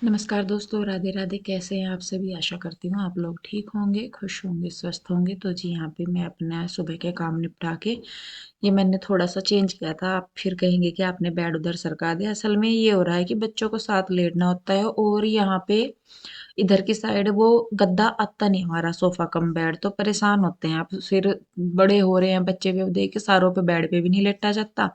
नमस्कार दोस्तों, राधे राधे। कैसे हैं आप सभी? आशा करती हूँ आप लोग ठीक होंगे, खुश होंगे, स्वस्थ होंगे। तो जी, यहाँ पे मैं अपना सुबह के काम निपटा के ये मैंने थोड़ा सा चेंज किया था। आप फिर कहेंगे कि आपने बेड उधर सरका दिया। असल में ये हो रहा है कि बच्चों को साथ लेटना होता है और यहाँ पे इधर की साइड वो गद्दा आता नहीं, हमारा सोफा कम बेड। तो परेशान होते हैं आप, फिर बड़े हो रहे हैं बच्चे भी, अब देखिए सारों पे बेड पे भी नहीं लेटा जाता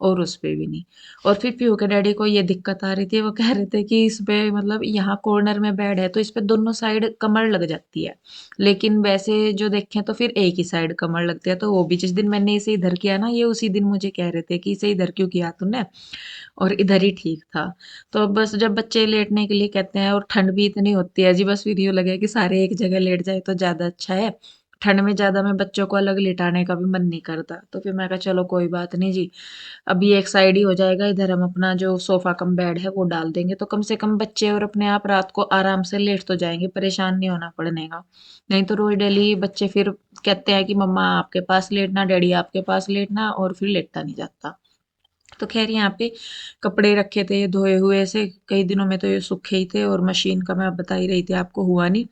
और उस पे भी नहीं। और फिर पीहू के डैडी को ये दिक्कत आ रही थी, वो कह रहे थे कि इस पे मतलब यहाँ कॉर्नर में बेड है तो इस पे दोनों साइड कमर लग जाती है, लेकिन वैसे जो देखें तो फिर एक ही साइड कमर लगती है। तो वो भी जिस दिन मैंने इसे इधर किया ना, ये उसी दिन मुझे कह रहे थे कि इसे इधर क्यों किया तूने, और इधर ही ठीक था। तो बस जब बच्चे लेटने के लिए कहते हैं और ठंड भी इतनी होती है जी, बस फिर यूँ लगे कि सारे एक जगह लेट जाए तो ज़्यादा अच्छा है। ठंड में ज़्यादा में बच्चों को अलग लिटाने का भी मन नहीं करता। तो फिर मैं कहा चलो कोई बात नहीं जी, अभी एक साइड ही हो जाएगा, इधर हम अपना जो सोफा कम बेड है वो डाल देंगे तो कम से कम बच्चे और अपने आप रात को आराम से लेट तो जाएंगे, परेशान नहीं होना पड़ने का। नहीं तो रोज डेली बच्चे फिर कहते हैं कि मम्मा आपके पास लेटना, डैडी आपके पास लेटना, और फिर लेटता नहीं जाता। तो खैर यहाँ पे कपड़े रखे थे धोए हुए से, कई दिनों में तो ये सूखे ही थे, और मशीन का मैं बता ही रही थी आपको, हुआ नहीं।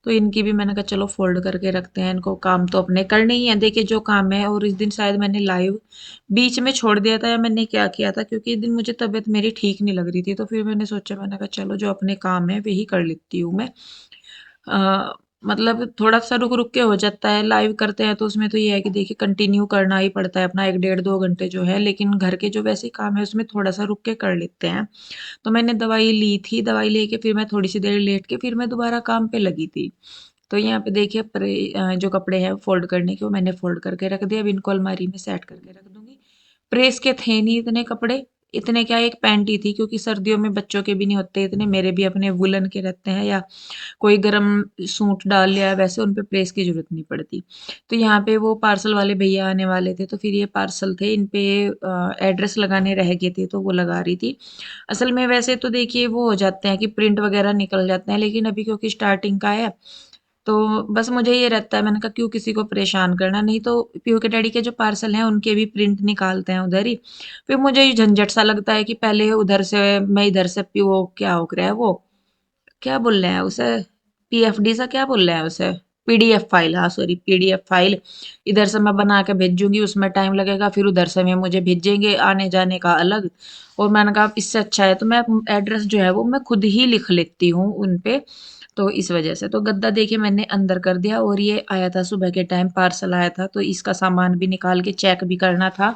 तो इनकी भी मैंने कहा चलो फोल्ड करके रखते हैं, इनको काम तो अपने करने ही है, देखिए जो काम है। और इस दिन शायद मैंने लाइव बीच में छोड़ दिया था, या मैंने क्या किया था, क्योंकि इस दिन मुझे तबीयत मेरी ठीक नहीं लग रही थी। तो फिर मैंने सोचा, मैंने कहा चलो जो अपने काम है वही कर लेती हूँ मैं। मतलब थोड़ा सा रुक रुक के हो जाता है, लाइव करते हैं तो उसमें तो ये है कि देखिए कंटिन्यू करना ही पड़ता है अपना, एक डेढ़ दो घंटे जो है, लेकिन घर के जो वैसे काम है उसमें थोड़ा सा रुक के कर लेते हैं। तो मैंने दवाई ली थी, दवाई लेके फिर मैं थोड़ी सी देर लेट के फिर मैं दोबारा काम पे लगी थी। तो यहाँ पे देखिए जो कपड़े हैं फोल्ड करने के, वो मैंने फोल्ड करके रख दिया। अब इनको अलमारी में सेट करके रख दूंगी। प्रेस के थे नहीं इतने कपड़े, इतने क्या, एक पैंट ही थी, क्योंकि सर्दियों में बच्चों के भी नहीं होते इतने, मेरे भी अपने वुलन के रहते हैं, या कोई गरम सूट डाल लिया है, वैसे उन पे प्रेस की जरूरत नहीं पड़ती। तो यहाँ पे वो पार्सल वाले भैया आने वाले थे, तो फिर ये पार्सल थे, इन पे एड्रेस लगाने रह गए थे तो वो लगा रही थी। असल में वैसे तो देखिए वो हो जाते हैं कि प्रिंट वगैरह निकल जाते हैं, लेकिन अभी क्योंकि स्टार्टिंग का है तो बस मुझे ये रहता है, मैंने कहा क्यों किसी को परेशान करना, नहीं तो पीयू के डैडी के जो पार्सल हैं उनके भी प्रिंट निकालते हैं उधर ही। फिर मुझे ये झंझट सा लगता है कि पहले उधर से मैं इधर से पीओ क्या हो रहा है वो, क्या बोल रहे हैं उसे, पीएफडी सा क्या बोल रहे हैं उसे, पीडीएफ फाइल, हाँ सॉरी पीडीएफ फाइल। इधर से मैं बना के भेजूंगी, उसमें टाइम लगेगा, फिर उधर से मैं मुझे भेजेंगे, आने जाने का अलग। और मैंने कहा इससे अच्छा है तो मैं एड्रेस जो है वो मैं खुद ही लिख लेती हूँ उन पे। तो इस वजह से तो गद्दा देखिए मैंने अंदर कर दिया, और ये आया था सुबह के टाइम, पार्सल आया था, तो इसका सामान भी निकाल के चेक भी करना था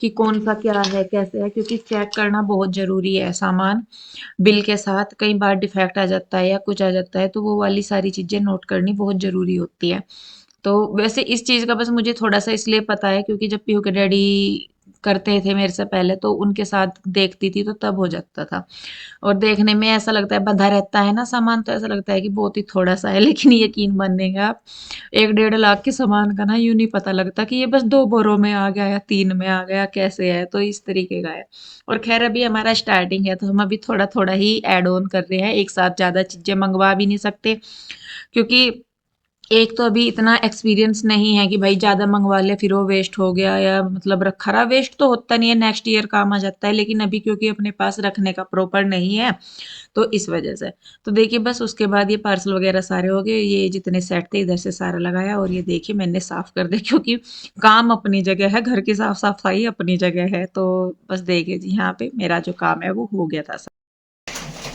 कि कौन सा क्या है कैसे है, क्योंकि चेक करना बहुत जरूरी है सामान। बिल के साथ कई बार डिफेक्ट आ जाता है या कुछ आ जाता है, तो वो वाली सारी चीज़ें नोट करनी बहुत ज़रूरी होती है। तो वैसे इस चीज़ का बस मुझे थोड़ा सा इसलिए पता है, क्योंकि जब पीहू के डैडी करते थे मेरे से पहले तो उनके साथ देखती थी, तो तब हो जाता था। और देखने में ऐसा लगता है बंधा रहता है ना सामान, तो ऐसा लगता है कि बहुत ही थोड़ा सा है, लेकिन यकीन मानेंगे आप, एक डेढ़ लाख के सामान का ना यूं नहीं पता लगता कि ये बस दो बोरों में आ गया या तीन में आ गया, कैसे है, तो इस तरीके का है। और खैर अभी हमारा स्टार्टिंग है तो हम अभी थोड़ा थोड़ा ही ऐड ऑन कर रहे हैं, एक साथ ज़्यादा चीज़ें मंगवा भी नहीं सकते, क्योंकि एक तो अभी इतना एक्सपीरियंस नहीं है कि भाई ज़्यादा मंगवा ले फिर वो वेस्ट हो गया, या मतलब रखा रहा, वेस्ट तो होता नहीं है, नेक्स्ट ईयर काम आ जाता है, लेकिन अभी क्योंकि अपने पास रखने का प्रॉपर नहीं है, तो इस वजह से। तो देखिए बस उसके बाद ये पार्सल वगैरह सारे हो गए, ये जितने सेट थे इधर से सारा लगाया, और ये देखिए मैंने साफ कर दिया, क्योंकि काम अपनी जगह है, घर की साफ सफाई अपनी जगह है। तो बस देखिए जी, यहाँ पे मेरा जो काम है वो हो गया था।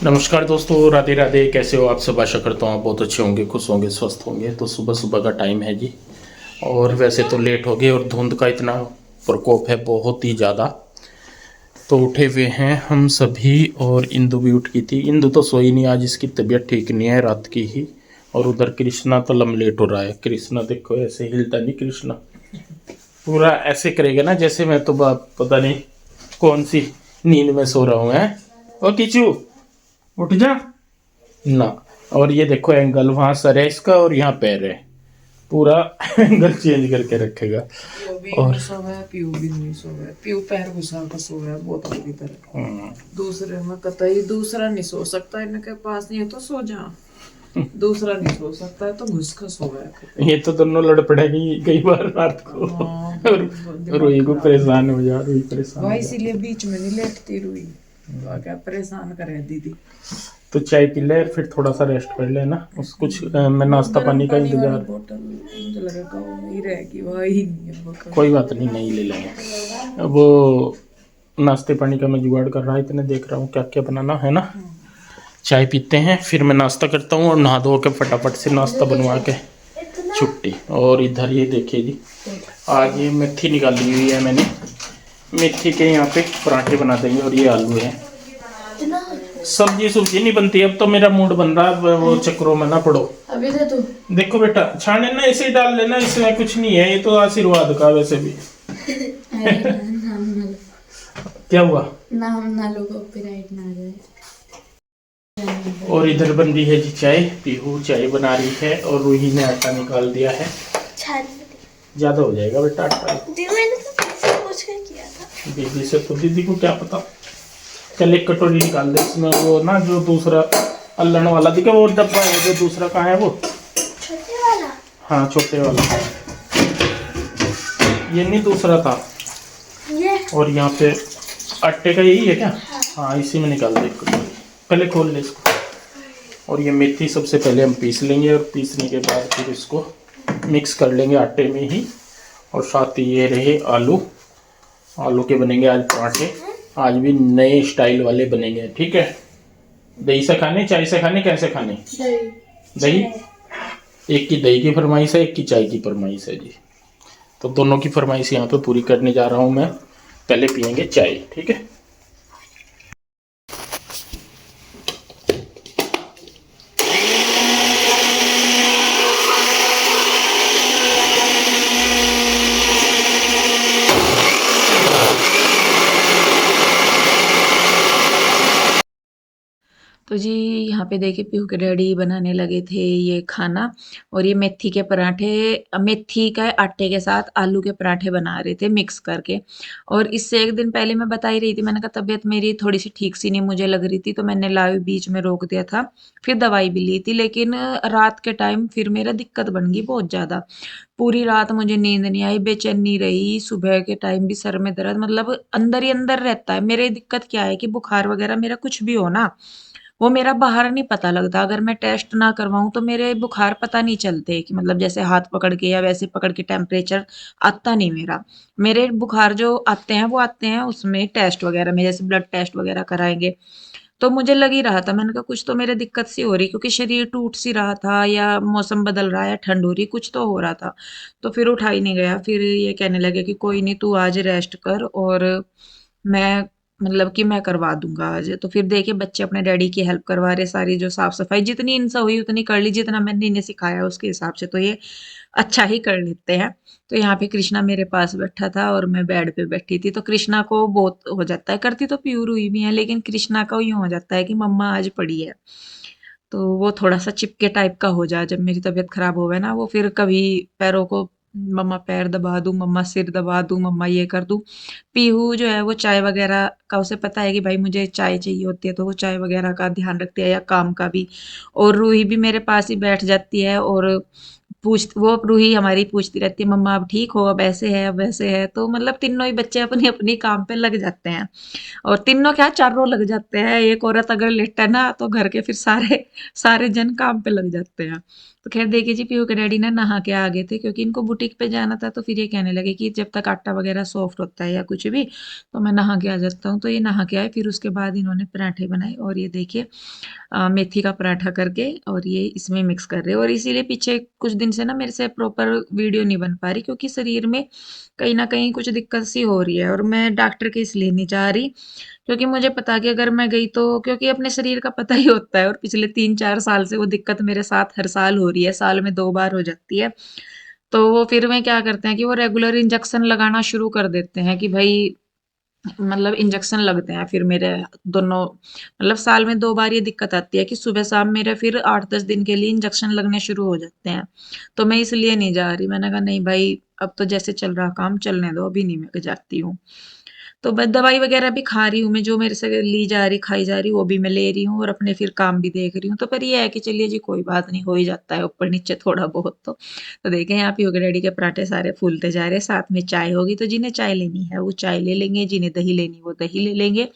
नमस्कार दोस्तों, राधे राधे। कैसे हो आप सब? आशा करता हूँ आप बहुत अच्छे होंगे, खुश होंगे, स्वस्थ होंगे। तो सुबह सुबह का टाइम है जी, और वैसे तो लेट हो गए, और धुंध का इतना प्रकोप है बहुत ही ज़्यादा। तो उठे हुए हैं हम सभी, और इंदु भी उठ गई थी। इंदु तो सोई नहीं, आज इसकी तबीयत ठीक नहीं है रात की ही। और उधर कृष्णा तो लेट हो रहा है। कृष्णा देखो ऐसे हिलता नहीं, कृष्णा पूरा ऐसे करेगा ना जैसे मैं तो पता नहीं कौन सी नींद में सो रहा हूँ। है ओ किचू, उठ जा ना। और ये देखो एंगल, वहां सर है इसका और यहाँ पैर है, पूरा एंगल चेंज करके रखेगा। पीयू भी और नहीं सोया है, पीयू भी नहीं सोया है, पीयू पैर घुसा कर सोया है बहुत बुरी तरह। दूसरे में कतई दूसरा नहीं सो सकता, इनके पास नहीं है तो सो जा, दूसरा नहीं सो सकता है तो घुस कर सोया है कतई। ये तो दोनों लड़ पड़ेगी कई बार रात को। हाँ और दिमाग रोई को खराब है। परेशान हो जा, रोई परेशान हो भाई जा। इसीलिए बीच में नहीं लेटती रुई, क्या परेशान करे दीदी। तो चाय पी ले फिर थोड़ा सा रेस्ट कर लेना उस कुछ मैं नाश्ता गर्म पानी का पानी वाली इंतजार। बोतल मुझे लगा गाँव में ही रहेगी, वहाँ ही नहीं है वो कभी। कोई बात नहीं, नहीं ले लेंगे वो। नाश्ते पानी का मैं जुगाड़ कर रहा है, इतने देख रहा हूँ क्या क्या बनाना है ना। चाय पीते हैं फिर मैं नाश्ता करता हूँ और नहा धो के फटाफट से नाश्ता बनवा के छुट्टी। और इधर ये देखिए जी, आज ये मेथी निकाली हुई है मैंने, मेथी के यहाँ पे पराठे बना देंगे। और ये आलू है, सब्जी सुब्जी नहीं बनती अब तो, मेरा मूड बन रहा है वो चक्रों में ना पड़ो। अभी दे तू। देखो बेटा छाने ना ऐसे ही डाल लेना, इसमें कुछ नहीं है, ये तो आशीर्वाद का वैसे भी। नाम ना लो, क्या हुआ? नाम ना लो, कॉपीराइट ना आ जाए। और इधर बन रही है जी चाय, पीहू चाय बना रही है और रूही ने आटा निकाल दिया है। ज्यादा हो जाएगा बेटा आटा, मैंने तो तुमसे पूछ के किया था। दीदी से, तो दीदी को क्या पता। चल एक कटोरी निकाल दे, इसमें वो ना जो दूसरा अल्लण वाला दिखा वो डब्बा है, जो दूसरा कहाँ है वो छोटे वाला। हाँ छोटे वाला, ये नहीं दूसरा था। ये और यहाँ पे आटे का यही है क्या? हाँ इसी में निकाल दे एक कटोरी, पहले खोल ले इसको। और ये मेथी सबसे पहले हम पीस लेंगे और पीसने के बाद फिर इसको मिक्स कर लेंगे आटे में ही। और साथ ही ये रहे आलू, आलू के बनेंगे आज पराठे, आज भी नए स्टाइल वाले बनेंगे, ठीक है। दही से खाने, चाय से खाने, कैसे खाने? दही। एक की दही की फरमाइश है, एक की चाय की फरमाइश है जी। तो दोनों की फरमाइश यहाँ पे पूरी करने जा रहा हूँ मैं। पहले पियेंगे चाय, ठीक है। तो जी यहाँ पे देखिए पीहू के डैडी बनाने लगे थे ये खाना, और ये मेथी के पराठे, मेथी का आटे के साथ आलू के पराठे बना रहे थे मिक्स करके। और इससे एक दिन पहले मैं बता ही रही थी, मैंने कहा तबीयत मेरी थोड़ी सी ठीक सी नहीं मुझे लग रही थी, तो मैंने लाइव बीच में रोक दिया था, फिर दवाई भी ली थी। लेकिन रात के टाइम फिर मेरा दिक्कत बन गई बहुत ज़्यादा, पूरी रात मुझे नींद नहीं आई, बेचैनी रही, सुबह के टाइम भी सर में दर्द, मतलब अंदर ही अंदर रहता है। मेरे दिक्कत क्या है कि बुखार वगैरह मेरा कुछ भी हो ना, वो मेरा बाहर नहीं पता लगता। अगर मैं टेस्ट ना करवाऊँ तो मेरे बुखार पता नहीं चलते, कि मतलब जैसे हाथ पकड़ के या वैसे पकड़ के टेम्परेचर आता नहीं मेरा। मेरे बुखार जो आते हैं वो आते हैं उसमें टेस्ट वगैरह में, जैसे ब्लड टेस्ट वगैरह कराएंगे। तो मुझे लग ही रहा था, मैंने कहा कुछ तो मेरे दिक्कत सी हो रही, क्योंकि शरीर टूट सी रहा था, या मौसम बदल रहा है या ठंड हो रही, कुछ तो हो रहा था। तो फिर उठा ही नहीं गया, फिर ये कहने लगे कि कोई नहीं तू आज रेस्ट कर, और मैं मतलब कि मैं करवा दूंगा आज। तो फिर देखिए बच्चे अपने डैडी की हेल्प करवा रहे, सारी जो साफ सफाई जितनी इनसे हुई उतनी कर ली, जितना मैंने इन्हें सिखाया उसके हिसाब से तो ये अच्छा ही कर लेते हैं। तो यहाँ पे कृष्णा मेरे पास बैठा था और मैं बेड पे बैठी थी, तो कृष्णा को बहुत हो जाता है, करती तो प्यूर हुई भी है, लेकिन कृष्णा का यूँ हो जाता है कि मम्मा आज पड़ी है। तो वो थोड़ा-सा चिपके टाइप का हो जाए, जब मेरी तबीयत खराब होवे ना, वो फिर कभी पैरों को मम्मा पैर दबा दूँ, मम्मा सिर दबा दूँ, मम्मा ये कर दूँ। पीहू जो है वो चाय वगैरह का उसे पता है कि भाई मुझे चाय चाहिए होती है, तो वो चाय वगैरह का ध्यान रखती है, या काम का भी। और रूही भी मेरे पास ही बैठ जाती है, और वो रूही हमारी पूछती रहती है मम्मा अब ठीक हो, अब ऐसे है, अब वैसे है। तो मतलब तीनों ही बच्चे अपनी-अपनी काम पे लग जाते हैं। और तीनों क्या चारों लग जाते हैं, एक औरत अगर लेटे ना तो घर के फिर सारे सारे जन काम पे लग जाते हैं। तो खैर देखिए जी पीहू के डैडी ना नहा के आ गए थे, क्योंकि इनको बुटीक पे जाना था, तो फिर ये कहने लगे कि जब तक आटा वगैरह सॉफ्ट होता है या कुछ भी, तो मैं नहा के आ जाता हूँ। तो ये नहा के आए, फिर उसके बाद इन्होंने पराठे बनाए, और ये देखिए मेथी का पराठा करके और ये इसमें मिक्स कर रहे हैं। और इसीलिए पीछे कुछ दिन से ना मेरे से प्रॉपर वीडियो नहीं बन पा रही, क्योंकि शरीर में कहीं न कहीं कुछ दिक्कत सी हो रही है, और मैं डॉक्टर के इसलिए नहीं जा रही, क्योंकि मुझे पता है कि अगर मैं गई तो, क्योंकि अपने शरीर का पता ही होता है, और पिछले 3-4 साल से वो दिक्कत मेरे साथ हर साल हो रही है, साल में 2 बार हो जाती है। तो वो फिर में क्या करते हैं कि वो रेगुलर इंजेक्शन लगाना शुरू कर देते हैं, कि भई मतलब इंजेक्शन लगते हैं फिर मेरे दोनों, मतलब साल में 2 बार ये दिक्कत आती है कि सुबह-शाम मेरे फिर 8-10 दिन के लिए इंजेक्शन लगने शुरू हो जाते हैं। तो मैं इसलिए नहीं जा रही, मैंने कहा नहीं भाई अब तो जैसे चल रहा काम चलने दो, अभी नहीं मैं जाती हूँ। तो बस दवाई वगैरह भी खा रही हूँ मैं, जो मेरे से ली जा रही, खाई जा रही, वो भी मैं ले रही हूँ और अपने फिर काम भी देख रही हूँ। तो पर ये है कि चलिए जी कोई बात नहीं, हो ही जाता है ऊपर-नीचे थोड़ा बहुत तो। तो देखें यहाँ पे योगी डैडी के पराठे सारे फूलते जा रहे हैं, साथ में चाय होगी, तो जिन्हें चाय लेनी है वो चाय ले लेंगे, जिन्हें दही लेनी वो दही ले लेंगे।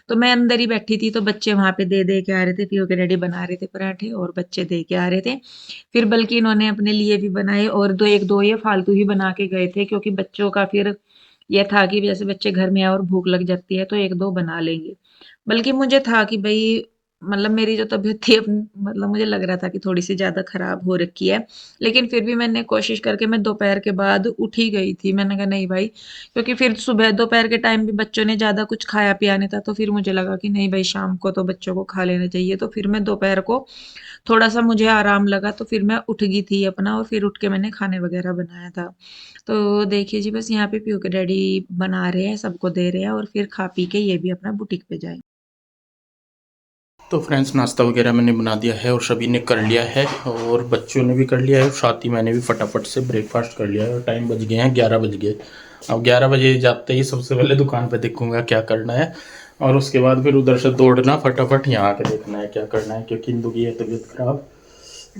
तो मैं अंदर ही बैठी थी, तो बच्चे वहाँ पे दे के आ रहे थे, फिर योगी डैडी बना रहे थे पराठे और बच्चे दे के आ रहे थे। फिर बल्कि इन्होंने अपने लिए भी बनाए और 2 1-2 ये फालतू ही बना के गए थे, क्योंकि बच्चों का फिर ये था कि जैसे बच्चे घर में आए और भूख लग जाती है तो 1-2 बना लेंगे। बल्कि मुझे था कि भई मतलब मेरी जो तबीयत थी मतलब मुझे लग रहा था कि थोड़ी-सी ज़्यादा खराब हो रखी है। लेकिन फिर भी मैंने कोशिश करके मैं दोपहर के बाद उठ ही गई थी। मैंने कहा नहीं भाई, क्योंकि फिर सुबह दोपहर के टाइम भी बच्चों ने ज़्यादा कुछ खाया-पिया नहीं था, तो फिर मुझे लगा कि नहीं भाई शाम को तो बच्चों को खा लेना चाहिए। तो फिर मैं दोपहर को थोड़ा-सा मुझे आराम लगा, तो फिर मैं उठ गई थी अपना और फिर उठ के मैंने खाने वगैरह बनाया था। तो देखिए जी बस यहाँ पे पीयू के डैडी बना रहे हैं, सबको दे रहे हैं और फिर खा पी के ये भी अपना बुटीक पे जाएँगे। तो फ्रेंड्स नाश्ता वगैरह मैंने बना दिया है और सभी ने कर लिया है और बच्चों ने भी कर लिया है और साथ ही मैंने भी फटाफट से ब्रेकफास्ट कर लिया है और टाइम बज गए हैं 11 बज गए। अब 11 बजे जाते ही सबसे पहले दुकान पे देखूंगा क्या करना है और उसके बाद फिर उधर से दौड़ना फटाफट यहाँ आके देखना है क्या करना है, क्योंकि इंदु की है तबीयत खराब।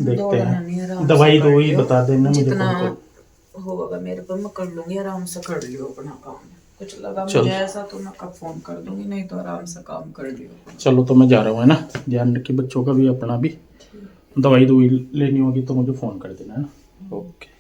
देखते हैं, दवाई दो ही बता देना मुझे जितना कौन कौन। होगा मेरे पर मैं कर लूंगी, आराम से कर लियो अपना काम। कुछ लगा चल मुझे ऐसा तो मैं कब फोन कर दूंगी, नहीं तो आराम से काम कर लियो। चलो तो मैं जा रहा हूँ, है ना, ध्यान रखिए बच्चों का भी अपना भी। दवाई दवाई लेनी होगी तो मुझे फ़ोन कर देना, है ना। ओके।